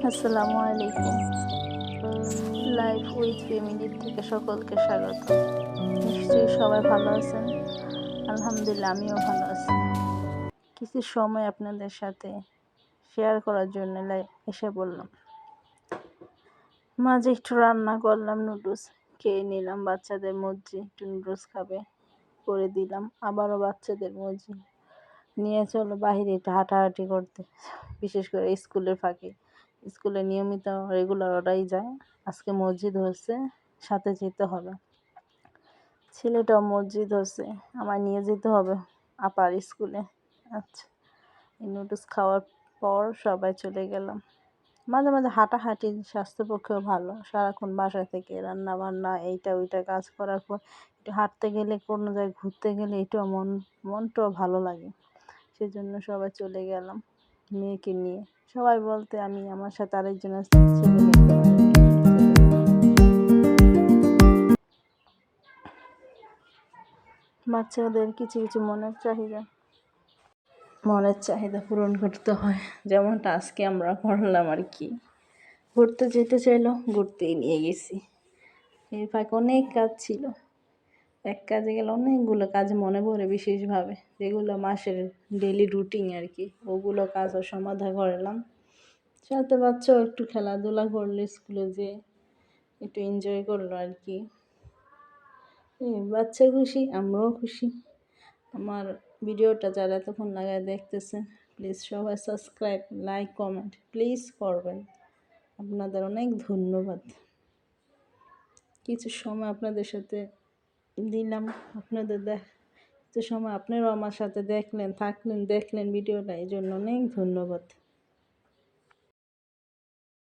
আসসালামু আলাইকুম। Life with ফ্যামিলির থেকে সকলকে স্বাগত। নিশ্চয়ই সবাই ভালো আছেন। আলহামদুলিল্লাহ আমিও ভালো আছি। কিছু সময় আপনাদের সাথে শেয়ার করার জন্য এসে বললাম। মাঝে একটু রান্না করলাম, নুডলস খেয়ে নিলাম। বাচ্চাদের মর্জি একটু নুডলস খাবে, করে দিলাম। আবারও বাচ্চাদের মর্জি, নিয়ে চলো বাহিরে একটু হাঁটাহাঁটি করতে, বিশেষ করে স্কুলের ফাঁকে। স্কুলে নিয়মিত রেগুলার ওরাই যায়। আজকে মসজিদ হচ্ছে, সাথে যেতে হবে। ছেলেটাও মসজিদ হচ্ছে, আমার নিয়ে যেতে হবে আপার স্কুলে। আচ্ছা, এই নুডলস খাওয়ার পর সবাই চলে গেলাম। মাঝে মাঝে হাঁটাহাঁটি স্বাস্থ্যের পক্ষেও ভালো। সারাক্ষণ বাসা থেকে রান্না বান্না এইটা ওইটা কাজ করার পর একটু হাঁটতে গেলে, কোনো জায়গায় ঘুরতে গেলে এটাও মনটাও ভালো লাগে। সেজন্য সবাই চলে গেলাম মেয়েকে নিয়ে। সবাই বলতে আমি, আমার সাথে আরেকজন আছে, ছেলে মেয়ে বাচ্চাদের কিছু কিছু মনের চাহিদা পূরণ করতে হয়। যেমনটা আজকে আমরা করলাম আর কি। ঘুরতে যেতে চাইলো, ঘুরতেই নিয়ে গেছি। এর ফাঁকে অনেক কাজ ছিল। এক কাজে গেলে অনেকগুলো কাজ মনে পড়ে, বিশেষভাবে যেগুলো মাসের ডেলি রুটিন আর কি, ওগুলো কাজও সমাধা করলাম। সাথে বাচ্চাও একটু খেলাধুলা করলো, স্কুলে যেয়ে একটু এনজয় করলো আর কি। বাচ্চা খুশি, আমরাও খুশি। আমার ভিডিওটা যারা এতক্ষণ লাগায় দেখতেছেন, প্লিজ সবাই সাবস্ক্রাইব, লাইক, কমেন্ট প্লিজ করবেন। আপনাদের অনেক ধন্যবাদ। কিছু সময় আপনাদের সাথে দিলাম, কিছু সময় আপনারাও আমার সাথে দেখলেন, থাকলেন, দেখলেন ভিডিওটা, এই জন্য অনেক ধন্যবাদ।